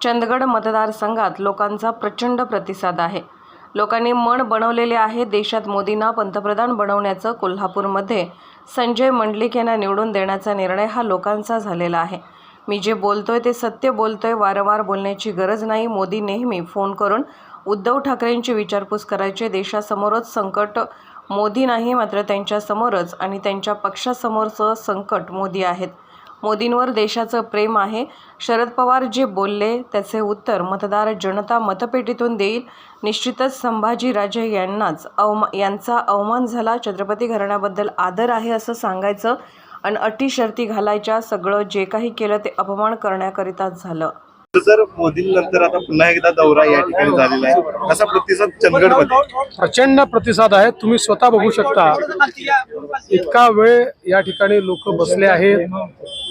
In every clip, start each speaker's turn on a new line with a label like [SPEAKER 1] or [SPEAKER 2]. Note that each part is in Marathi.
[SPEAKER 1] चंदगड मतदारसंघात लोकांचा प्रचंड प्रतिसाद आहे। लोकांनी मन बनवलेले आहे देशात मोदींना पंतप्रधान बनवण्याचं। कोल्हापूरमध्ये संजय मंडलिक यांना निवडून देण्याचा निर्णय हा लोकांचा झालेला आहे। मी जे बोलतोय ते सत्य बोलतोय, वारंवार बोलण्याची गरज नाही। मोदी नेहमी फोन करून उद्धव ठाकरेंची विचारपूस करायचे। देशासमोरच संकट मोदी नाही, मात्र त्यांच्यासमोरच आणि त्यांच्या पक्षासमोरचं संकट मोदी आहेत। मोदींवर देशाचं प्रेम आहे। शरद पवार जे बोलले त्याचे उत्तर मतदार जनता मतपेटीतून देईल। निश्चितच संभाजीराजे यांचा अवमान झाला। छत्रपती घराण्याबद्दल आदर आहे असं सांगायचं आणि अटी शर्ती घालायच्या। सगळं जे काही केलं ते अपमान करण्याकरिताच झालं।
[SPEAKER 2] सर, मोदींनंतर आता पुन्हा एकदा दौरा या ठिकाणी झालेला आहे, असा प्रतिसाद चंदगडमध्ये
[SPEAKER 3] प्रचंड प्रतिसाद आहे। तुम्ही स्वतः बघू शकता, इतका वेळ या ठिकाणी लोक बसले आहेत,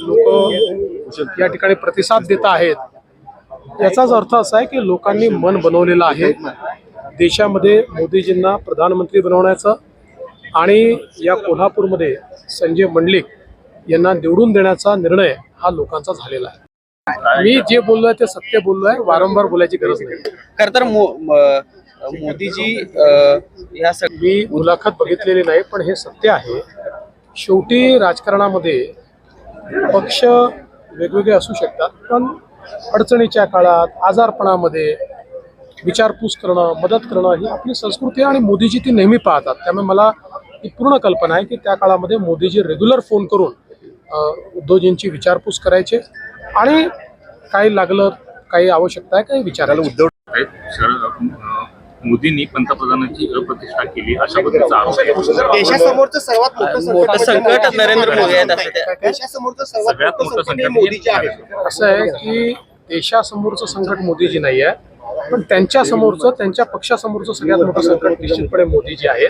[SPEAKER 3] लोक या ठिकाणी प्रतिसाद देत आहेत। याचाच अर्थ असा आहे की लोकांनी मन बनवलेलं आहे देशामध्ये मोदीजींना प्रधानमंत्री बनवण्याचं आणि या कोल्हापूरमध्ये संजय मंडलिक यांना निवडून देण्याचा निर्णय हा लोकांचा झालेला आहे। मी जे बोललोय ते सत्य बोललोय, वारंवार बोलायची गरज नाही।
[SPEAKER 4] खर तर मोदीजी या
[SPEAKER 3] मी मुलाखत बघितलेली नाही, पण हे सत्य आहे। शेवटी राजकारणामध्ये पक्ष वेगवेगळे असू शकतात, पण अडचणीच्या काळात आजारपणामध्ये विचारपूस करणं, मदत करणं ही आपली संस्कृती आहे आणि मोदीजी ती नेहमी पाहतात। त्यामुळे मला ही पूर्ण कल्पना आहे की त्या काळामध्ये मोदीजी रेग्युलर फोन करून उद्धवजींची विचारपूस करायचे आणि काही लागलं, काही आवश्यकता आहे, काही विचारायला
[SPEAKER 2] उद्धव
[SPEAKER 5] मोदींनी पंतप्रधानांची अप्रतिष्ठा केली अशा पद्धतीचा आरोप आहे।
[SPEAKER 2] देशासमोरचं सर्वात
[SPEAKER 4] मोठं संकट नरेंद्र मोदी आहेत असं
[SPEAKER 2] देशासमोरचं
[SPEAKER 5] सगळ्यात मोठं संकट
[SPEAKER 2] मोदीचे आहे।
[SPEAKER 3] असं आहे की देशासमोरचं संकट मोदीजी नाही आहे, पण त्यांच्या समोरचं, त्यांच्या पक्षासमोरचं सगळ्यात मोठं संकट निश्चितपणे मोदीजी आहे।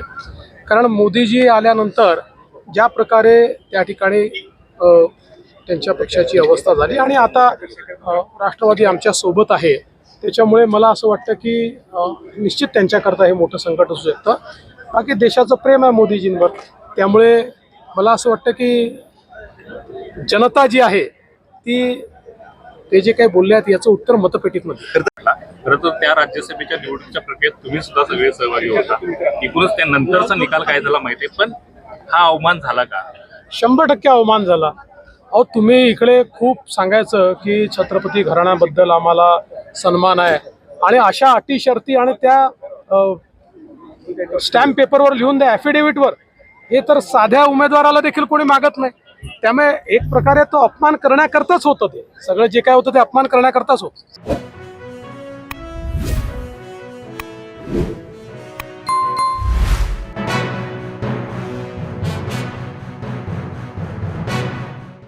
[SPEAKER 3] कारण मोदीजी आल्यानंतर ज्या प्रकारे त्या ठिकाणी त्यांच्या पक्षाची अवस्था झाली आणि आता राष्ट्रवादी आमच्या सोबत आहे, त्याच्यामुळे मला असं वाटतं की निश्चित त्यांच्याकरता हे मोठं संकट असू शकतं। बाकी देशाचं प्रेम आहे मोदीजींवर, त्यामुळे मला असं वाटतं की जनता जी आहे ती ते जे काही बोलले आहेत याचं उत्तर मतपेटीमध्ये।
[SPEAKER 5] खरं तर त्या राज्यसभेच्या निवडणुकीच्या प्रक्रियेत तुम्ही सुद्धा सगळे सहभागी होता। एकूणच त्यानंतरचा निकाल काय झाला माहिती आहे, पण हा अवमान झाला का?
[SPEAKER 3] 100% अवमान झाला। अहो, तुम्ही इकडे खूप सांगायचं की छत्रपती घराण्याबद्दल आम्हाला सन्मान आहे आणि अशा अटी शर्ती आणि त्या स्टॅम्प पेपरवर लिहून द्या, ॲफिडेव्हिटवर, हे तर साध्या उमेदवाराला देखील कोणी मागत नाही। त्यामुळे एक प्रकारे तो अपमान करण्याकरताच होतं, ते सगळं जे काय होतं ते अपमान करण्याकरताच होतं।